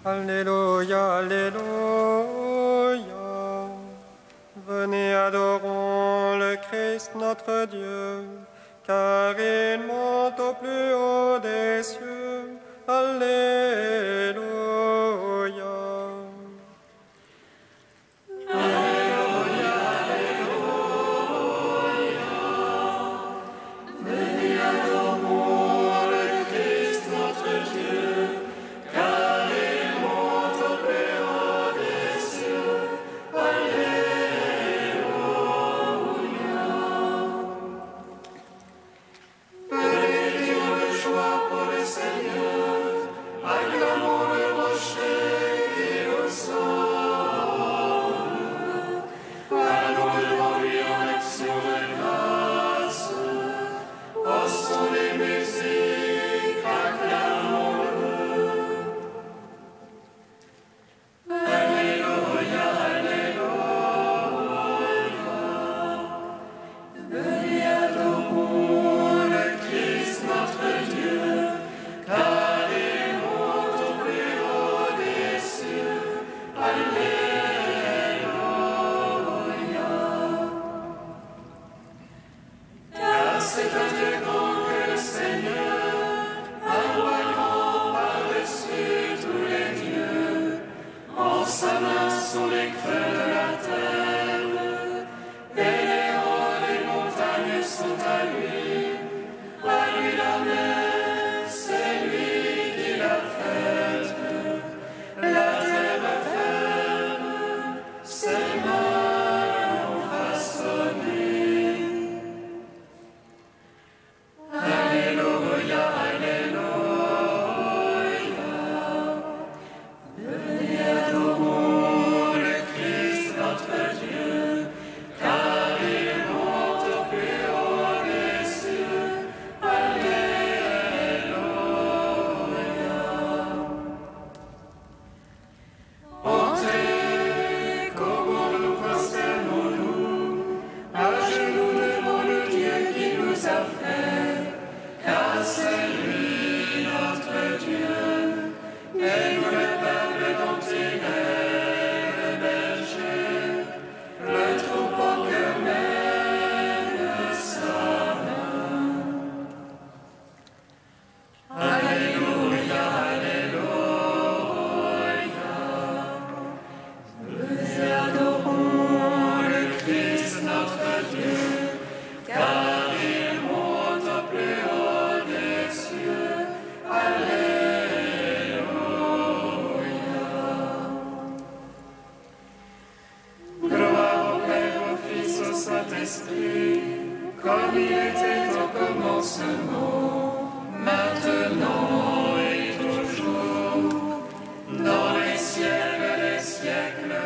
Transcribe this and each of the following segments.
Alléluia, Alléluia. Venez, adorons le Christ notre Dieu, car il monte au plus haut des cieux. Alléluia. Alléluia, Alléluia. Venez, adorons le Christ notre Dieu, car il monte au plus haut des cieux. Alléluia. Venez, dire de joie pour le Seigneur, acclamons le rocher qui nous sauve. Allons devant lui en action de grâce, au son des musiques, acclamons-le. Alléluia, Alléluia. Venez, adorons le Christ notre Dieu, car il monte au plus haut des cieux. Alléluia. Car c'est un Dieu grand que le Seigneur, un roi grand par-dessus tous les dieux. En sa main sont les creux de la terre, et les hauts des montagnes sont à lui. À lui la mer, c'est lui qui l'a faite. La terre ferme, ses mains l'ont façonnée. Alléluia, Alléluia. Venez, adorons le Christ notre Dieu, car il monte au plus haut des cieux. Alléluia. Entrez, comment nous prosternons-nous, à genoux devant le Dieu qui nous a fait, car c'est lui notre Dieu, et nous le peuple dont il est le berger, le troupeau que mène sa main. Alléluia, Alléluia. Venez, adorons le Christ notre Dieu, car il monte au plus haut des cieux. Alléluia. Gloire au Père, au Fils, au Saint-Esprit, comme il était au commencement, maintenant et toujours, dans les siècles des siècles.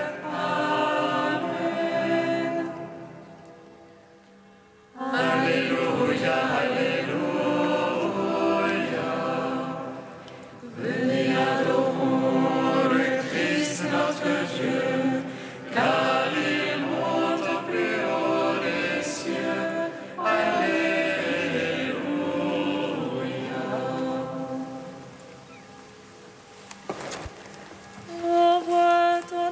Amen. Alléluia, Alléluia. Venez, adorons le Christ notre Dieu, car il monte au plus haut des cieux. Alléluia. Envoie ton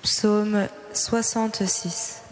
Psaume 66.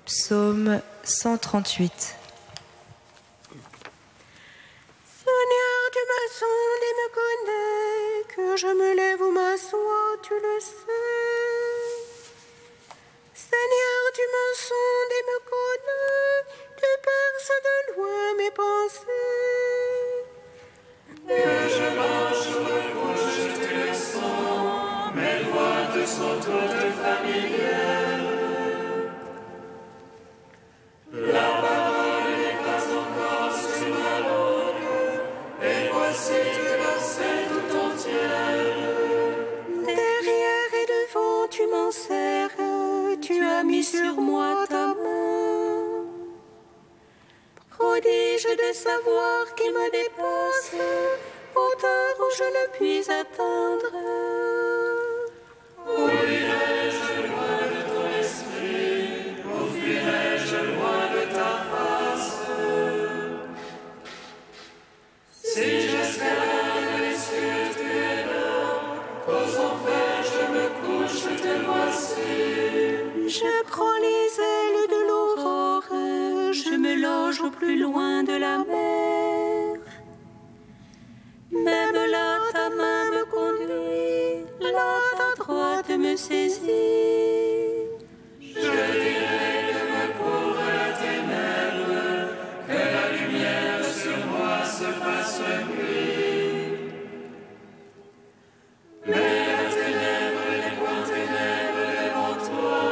Psaume 138. Seigneur, tu me sondes et me connais, que je me lève ou m'assois, tu le sais. Seigneur, tu me sondes et me connais, tu perces de loin mes pensées. Que je marche ou me couche, tu le sens, mes voix te sont toutes familières. La parole n'est pas encore sur ma langue, et voici tu la sais tout entière. Derrière et devant tu m'en serres, tu as mis sur moi ta main. Prodige de savoir qui me dépasse, hauteur où je ne puis atteindre. Où irai-je loin de ton esprit? Où fuirai-je loin de ta face? Si j'escalade les cieux, tu es là. Qu'aux enfers je me couche, te voici. Je prends les ailes de l'aurore, je me loge au plus loin de la mer. Même là, ta main me conduit, là, ta droite me saisit. Je dirai que me couvre la ténèbre, que la lumière sur moi se fasse nuit. Mais la ténèbre n'est point ténèbre devant toi,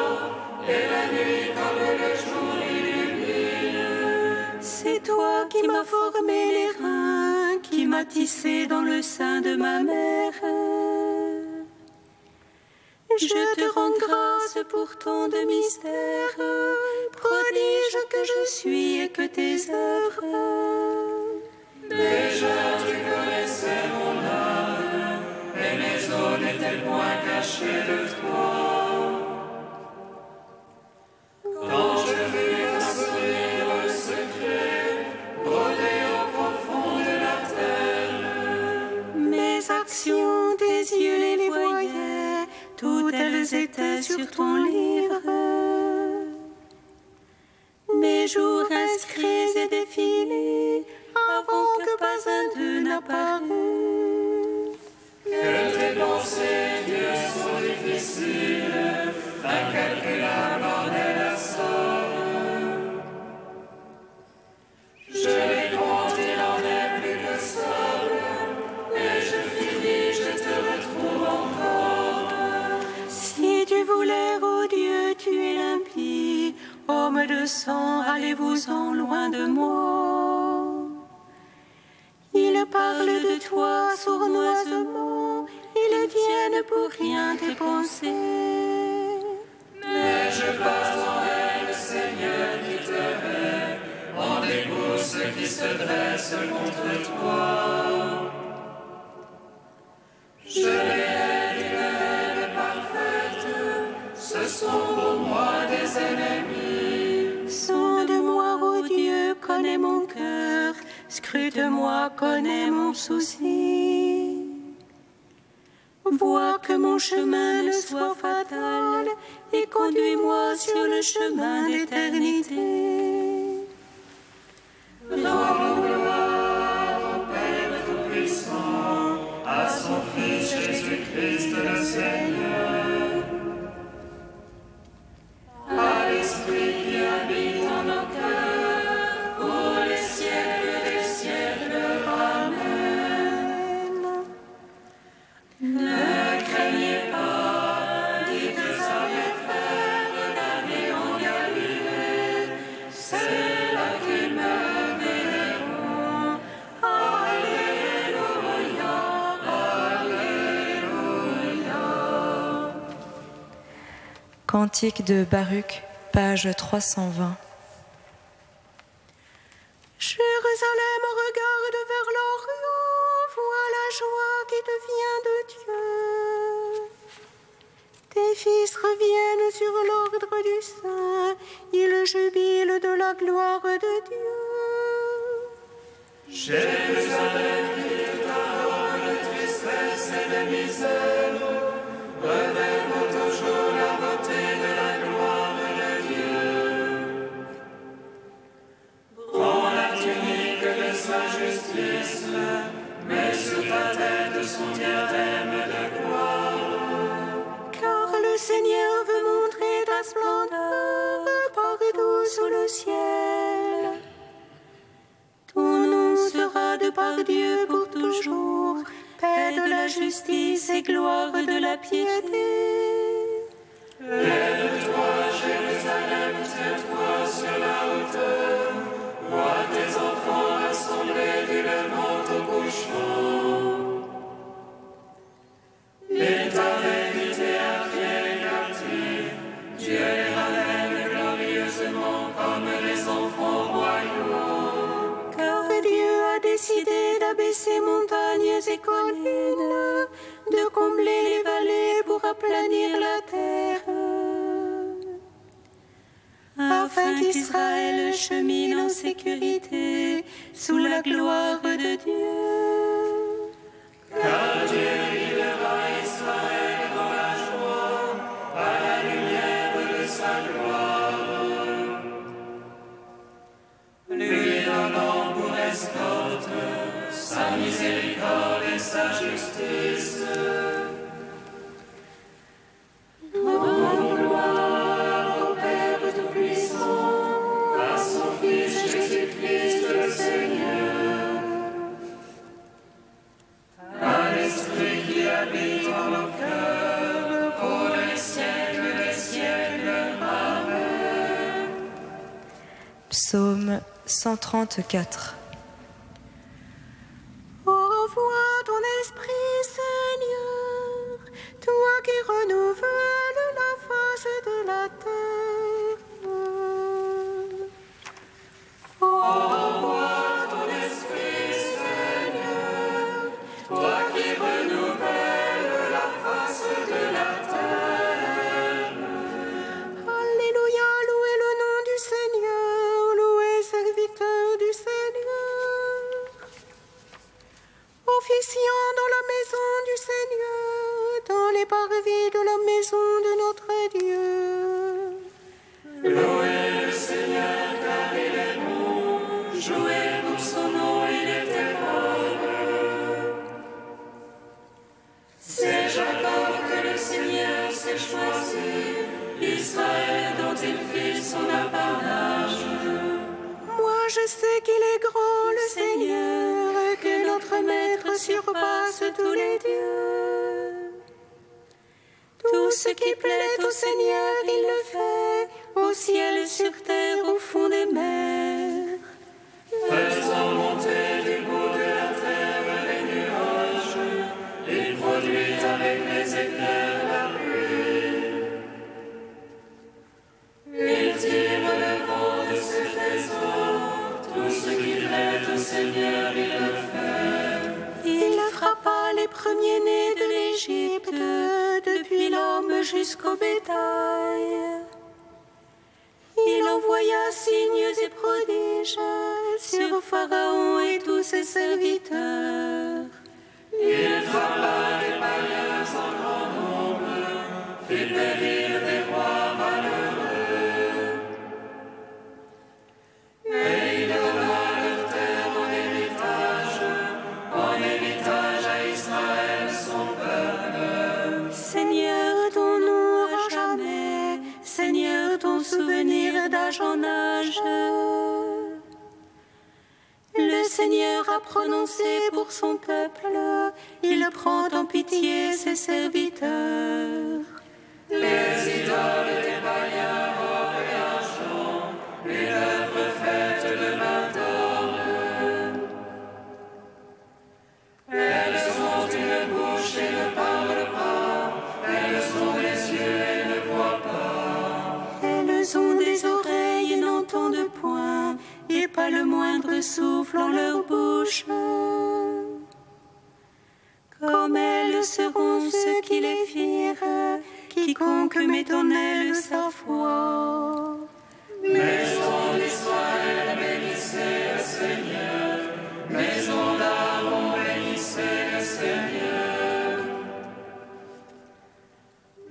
et la nuit comme le jour illumine. C'est toi qui m'as formé les reins, qui m'as tissé dans le sein de ma mère. Je te rends grâce pour tant de mystères, prodige que je suis et que tes œuvres. Déjà tu connaissais mon âme, et mes os n'étaient point sur ton livre. Mes jours inscrits et défilés, avant que pas un d'eux n'apparût. Que tes pensées, Dieu, sont difficiles, incalculables en est la somme. Je les compte, il en est plus que seul, et je finis, je te retrouve encore. Si tu voulais, ô Dieu, tuer l'impie, homme de sang, allez-vous-en loin de moi. Ils parlent de toi sournoisement, ils tiennent pour rien tes pensées. Mais je passe en haine, Seigneur, qui te hait, en dégoût ceux qui se dressent contre toi. Je les hais d'une haine parfaite, ce sont pour moi des ennemis. Sonde-moi, ô Dieu, connais mon cœur, scrute-moi, connais mon souci. Vois que mon chemin ne soit fatal et conduis-moi sur le chemin d'éternité. Rends gloire au Père Tout-Puissant, à son Fils Jésus-Christ le Seigneur, à l'Esprit qui habite en nos cœurs, pour les siècles des siècles. Amen. Ne craignez pas, dites à mes frères d'aller en Galilée, c'est là qu'ils me verront. Alléluia, Alléluia. Cantique de Baruch, page 320. Jérusalem, regarde vers l'Orient, vois la joie qui te vient de Dieu. Tes fils reviennent sur l'ordre du Saint, ils jubilent de la gloire de Dieu. Jérusalem, quitte ta robe de tristesse et de misère, revêt toujours la beauté de la gloire de Dieu. Prends la tunique de sa justice, mets sur ta tête son diadème de gloire. Car le Seigneur veut montrer ta splendeur partout sous le ciel. Ton nom sera de par Dieu pour toujours, paix de la justice et gloire de la piété. Lève-toi, Jérusalem, tiens-toi sur la hauteur, vois tes enfants rassemblés du levant au couchement. Et ta vérité à pied captif, Dieu les ramène glorieusement comme les enfants royaux. Car Dieu a décidé d'abaisser montagnes et collines, de combler les vallées pour aplanir la terre, afin qu'Israël chemine en sécurité sous la gloire de Dieu. Car Dieu guidera Israël dans la joie, à la lumière de sa gloire. Lui donnant pour escorte sa miséricorde et sa justice. Rends gloire au Père Tout-Puissant, à son Fils Jésus-Christ le Seigneur, à l'Esprit qui habite en nos cœurs, pour les siècles des siècles. Amen. Psaume 134. Envoie ton esprit, Seigneur, toi qui renouvelles la face de la terre. Envoie ton esprit, Seigneur, toi qui renouvelles la face de la terre. Alléluia, louez le nom du Seigneur, louez serviteur du Seigneur. Officiant dans la maison du Seigneur, dans les parvis de la maison de notre Dieu. Ce qui plaît au Seigneur, il le fait, au ciel, sur terre, au fond des mers. Faisant monter du bout de la terre les nuages, il produit avec les éclairs la pluie. Il tire le vent de ses trésors, tout ce qui plaît au Seigneur, il le fait. Il frappa les premiers-nés de l'Égypte, depuis l'homme jusqu'au bétail. Il envoya signes et prodiges sur Pharaon et tous ses serviteurs. Il frappa les païens en grand nombre, fit périr des rois malheureux. Et il donna leur terre en héritage à Israël son peuple. Seigneur, ton nom à jamais, Seigneur, ton souvenir d'âge en âge. Le Seigneur a prononcé pour son peuple, il prend en pitié ses serviteurs. Les idoles des païens, or et argent, une œuvre faite de main d'homme. Elles ont une bouche et ne parlent pas, elles ont des yeux et ne voient pas. Elles ont des oreilles et n'entendent point, et pas le moindre souffle en leur bouche. Comme elles seront ceux qui les firent, quiconque met en elles sa foi. Maison d'Israël, bénissez le Seigneur. Maison d'Aaron, bénissez le Seigneur.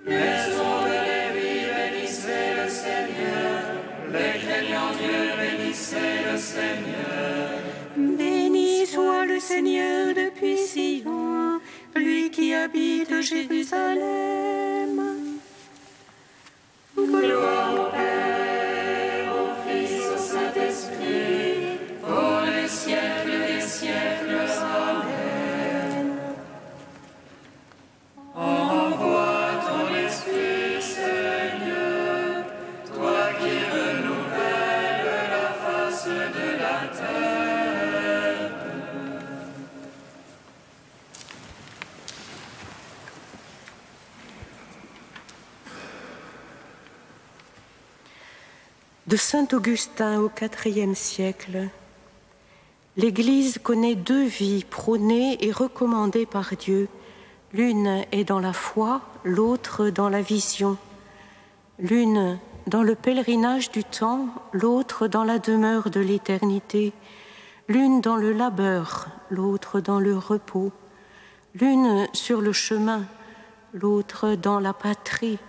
Maison de Lévi, bénissez le Seigneur. Les craignants Dieu, bénissez le Seigneur. Béni soit le Seigneur depuis Sion, lui qui habite Jérusalem. Gloire au Père, au Fils, au Saint-Esprit, pour les siècles des siècles. Amen. Envoie ton Esprit, Seigneur, toi qui renouvelles la face de la terre. De saint Augustin au IVe siècle, l'Église connaît deux vies prônées et recommandées par Dieu. L'une est dans la foi, l'autre dans la vision. L'une dans le pèlerinage du temps, l'autre dans la demeure de l'éternité. L'une dans le labeur, l'autre dans le repos. L'une sur le chemin, l'autre dans la patrie.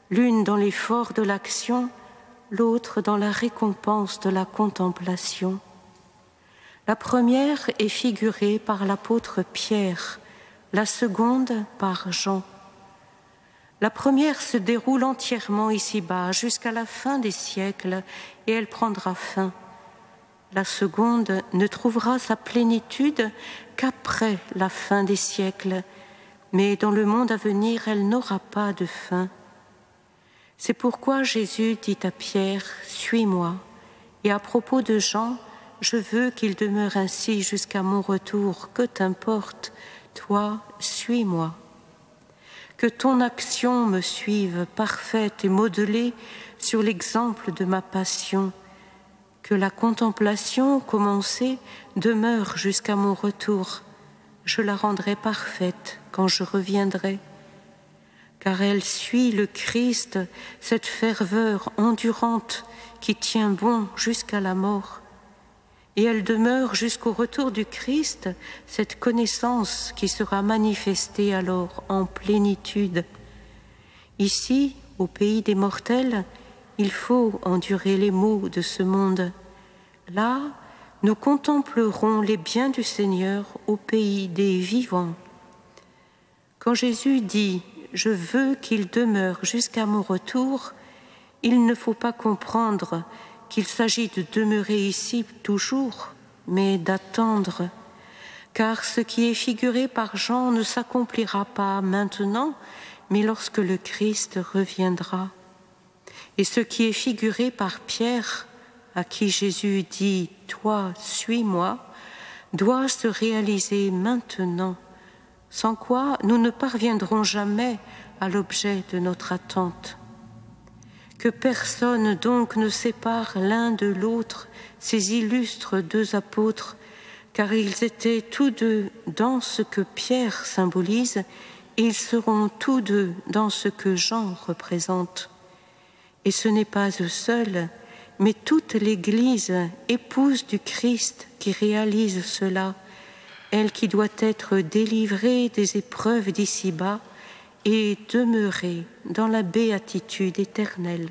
L'une dans l'effort de l'action, l'autre dans la récompense de la contemplation. La première est figurée par l'apôtre Pierre, la seconde par Jean. La première se déroule entièrement ici-bas jusqu'à la fin des siècles et elle prendra fin. La seconde ne trouvera sa plénitude qu'après la fin des siècles, mais dans le monde à venir, elle n'aura pas de fin. C'est pourquoi Jésus dit à Pierre, « Suis-moi » et à propos de Jean, « Je veux qu'il demeure ainsi jusqu'à mon retour, que t'importe, toi, suis-moi. » Que ton action me suive, parfaite et modelée sur l'exemple de ma passion. Que la contemplation commencée demeure jusqu'à mon retour. Je la rendrai parfaite quand je reviendrai. Car elle suit le Christ, cette ferveur endurante qui tient bon jusqu'à la mort. Et elle demeure jusqu'au retour du Christ, cette connaissance qui sera manifestée alors en plénitude. Ici, au pays des mortels, il faut endurer les maux de ce monde. Là, nous contemplerons les biens du Seigneur au pays des vivants. Quand Jésus dit « Je veux qu'il demeure jusqu'à mon retour », il ne faut pas comprendre qu'il s'agit de demeurer ici toujours, mais d'attendre. Car ce qui est figuré par Jean ne s'accomplira pas maintenant, mais lorsque le Christ reviendra. Et ce qui est figuré par Pierre, à qui Jésus dit « Toi, suis-moi », doit se réaliser maintenant, sans quoi nous ne parviendrons jamais à l'objet de notre attente. Que personne donc ne sépare l'un de l'autre ces illustres deux apôtres, car ils étaient tous deux dans ce que Pierre symbolise, et ils seront tous deux dans ce que Jean représente. Et ce n'est pas eux seuls, mais toute l'Église, épouse du Christ, qui réalise cela, elle qui doit être délivrée des épreuves d'ici-bas et demeurer dans la béatitude éternelle.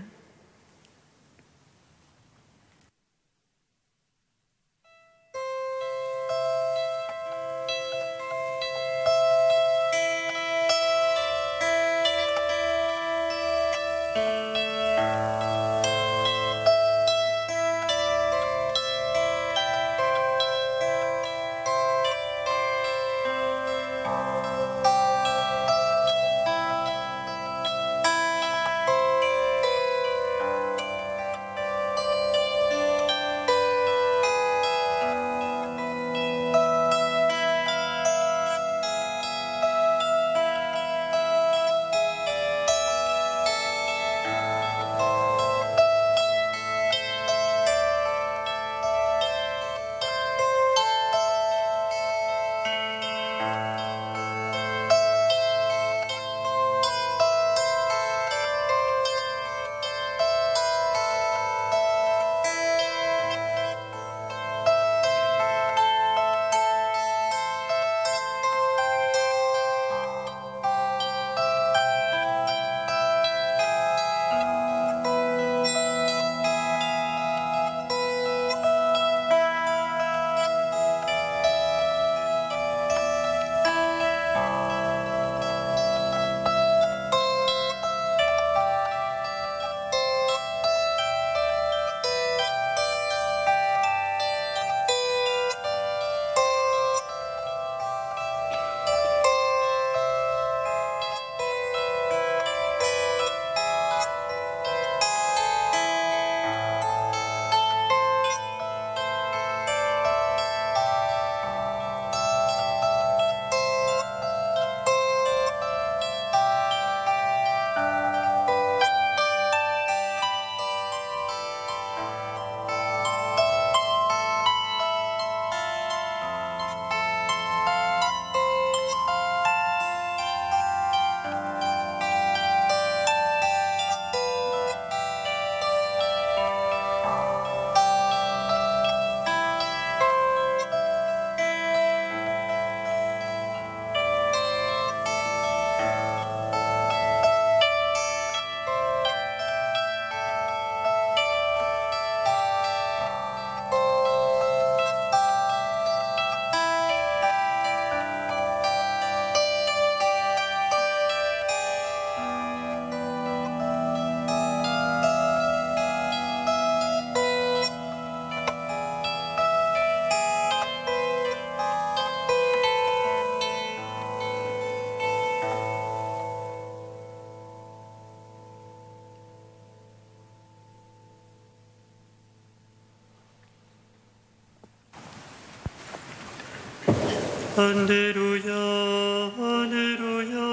Alléluia, Alléluia,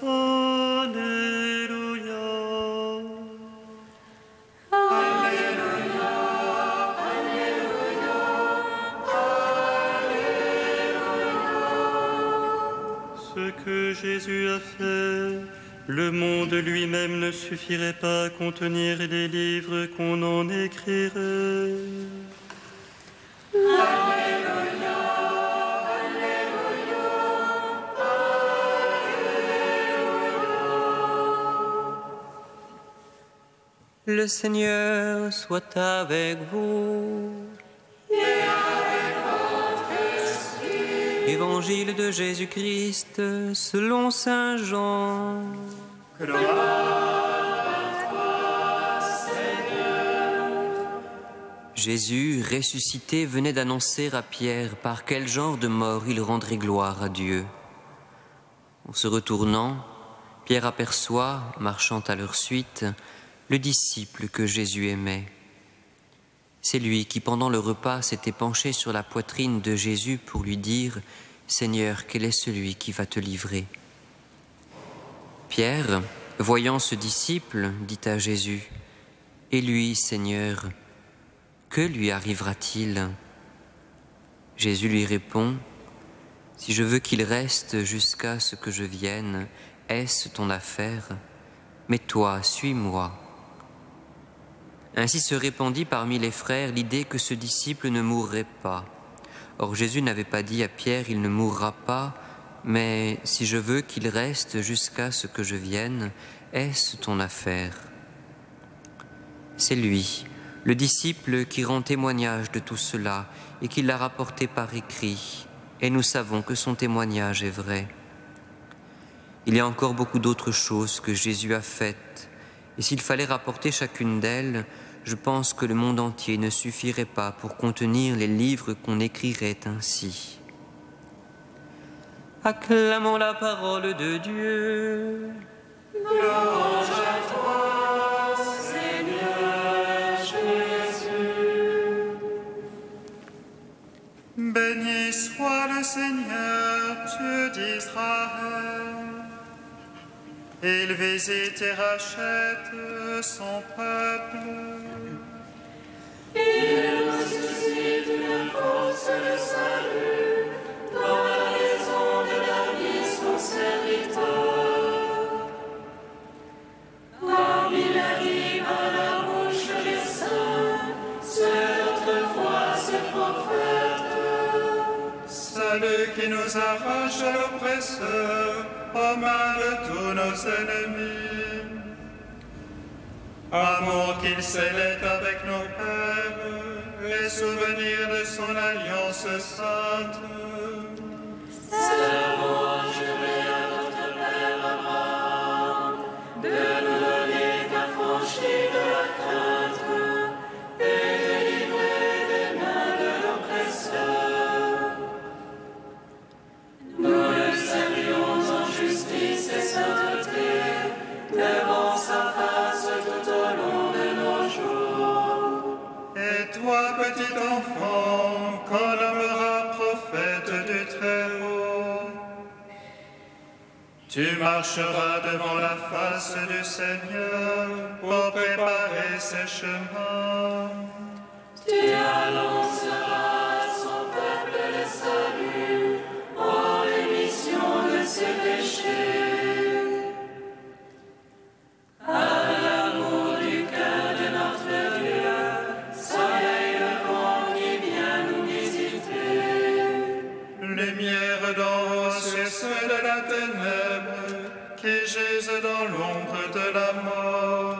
Alléluia. Alléluia, Alléluia, Alléluia. Ce que Jésus a fait, le monde lui-même ne suffirait pas à contenir les livres qu'on en écrirait. Le Seigneur soit avec vous. Et avec votre esprit. Évangile de Jésus-Christ selon saint Jean. Gloire à toi, Seigneur. Jésus, ressuscité, venait d'annoncer à Pierre par quel genre de mort il rendrait gloire à Dieu. En se retournant, Pierre aperçoit, marchant à leur suite, le disciple que Jésus aimait. C'est lui qui, pendant le repas, s'était penché sur la poitrine de Jésus pour lui dire « Seigneur, quel est celui qui va te livrer ?» Pierre, voyant ce disciple, dit à Jésus « Et lui, Seigneur, que lui arrivera-t-il » Jésus lui répond « Si je veux qu'il reste jusqu'à ce que je vienne, est-ce ton affaire? Mais toi, suis-moi. » Ainsi se répandit parmi les frères l'idée que ce disciple ne mourrait pas. Or Jésus n'avait pas dit à Pierre « Il ne mourra pas », mais « Si je veux qu'il reste jusqu'à ce que je vienne, est-ce ton affaire ?» C'est lui, le disciple, qui rend témoignage de tout cela et qui l'a rapporté par écrit, et nous savons que son témoignage est vrai. Il y a encore beaucoup d'autres choses que Jésus a faites, et s'il fallait rapporter chacune d'elles, je pense que le monde entier ne suffirait pas pour contenir les livres qu'on écrirait ainsi. Acclamons la parole de Dieu. Louange à toi, Seigneur Jésus. Béni soit le Seigneur, Dieu d'Israël. Il visite et rachète son peuple. Il nous suscite une force de salut dans la raison de la vie son serviteur. Parmi la vie à la bouche des saints, ceux d'autrefois ses prophètes. Salut qui nous arrache à l'oppresseur, aux mains de tous nos ennemis. Amour qu'il scellait avec nos pères, les souvenirs de son alliance sainte. Servons, juré à notre Père Abraham, de nous donner qu'affranchis de la crainte et délivrer des mains de l'oppresseur. Nous le servions en justice et sainteté, devant sa face tout au long de nos jours. Et toi, petit enfant, qu'on nommera prophète du Très-Haut, tu marcheras devant la face du Seigneur pour préparer ses chemins. Tu annonceras à son peuple le salut, en rémission de ses péchés. À l'amour du cœur de notre Dieu, soleil levant qui vient nous visiter. Lumière d'en haut sur ceux de la ténèbre qui gisent dans l'ombre de la mort.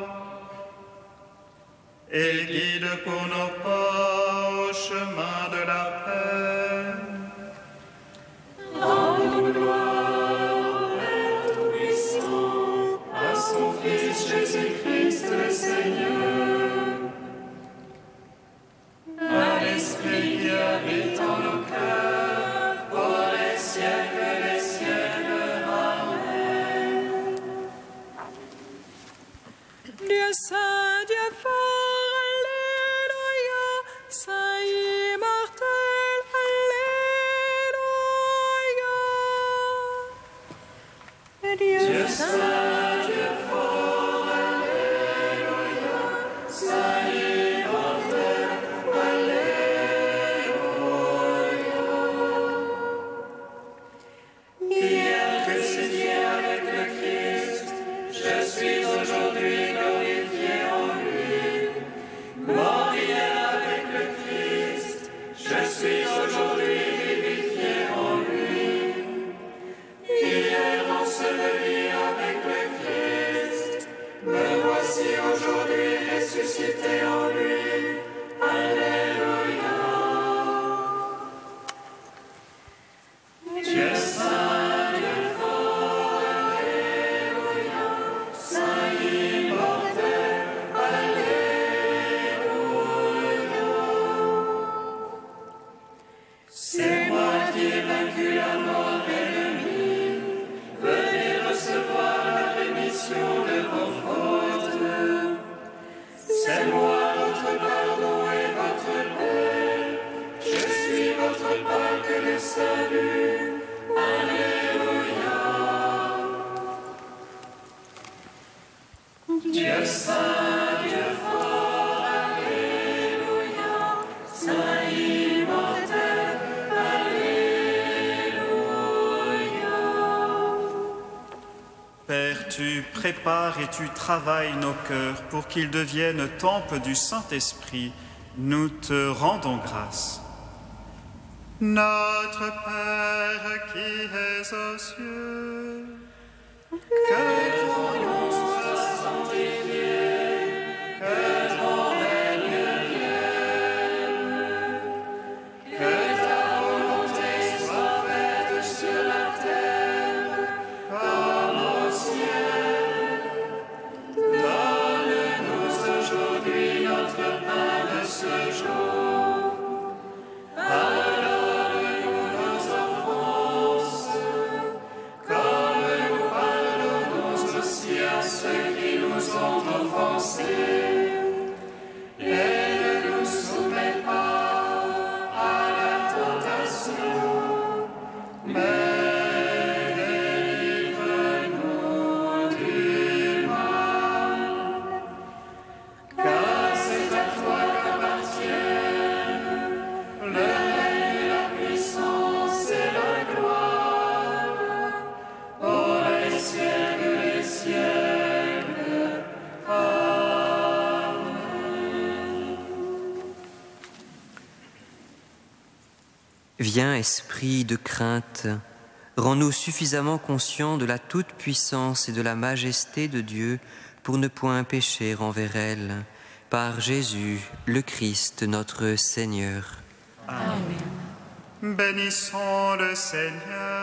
Et guide pour nos pas au chemin de la paix. Rendons gloire, Père Tout-Puissant, à son Fils Jésus-Christ le Seigneur. À l'Esprit qui habite en nos cœurs, pour les siècles des siècles. Amen. Dieu saint, Dieu fort, Alléluia, saint immortel, Alléluia. Dieu saint, Dieu fort, Alléluia, saint immortel, Alléluia. Hier crucifié avec le Christ, je suis aujourd'hui glorifié en lui. Mort hier avec le Christ, je suis aujourd'hui vivifié en lui. Hier enseveli avec le salut. Alléluia. Dieu saint, Dieu fort, Alléluia. Saint immortel, Alléluia. Père, tu prépares et tu travailles nos cœurs pour qu'ils deviennent temple du Saint-Esprit. Nous te rendons grâce. Notre Père qui es aux cieux, que ton nom soit sanctifié, que ton règne vienne, que ta volonté soit faite sur la terre comme au ciel. Donne-nous aujourd'hui notre pain de ce jour. Pardonne-nous nos offenses, comme nous pardonnons aussi à ceux qui nous ont offensés. Et ne nous soumets pas à la tentation, mais délivre-nous du mal. Car c'est à toi qu'appartiennent le règne, la puissance et la gloire, pour les siècles des siècles. Amen. Viens, esprit de crainte, rends-nous suffisamment conscients de la toute-puissance et de la majesté de Dieu pour ne point pécher envers elle. Par Jésus, le Christ, notre Seigneur. Bénissons le Seigneur.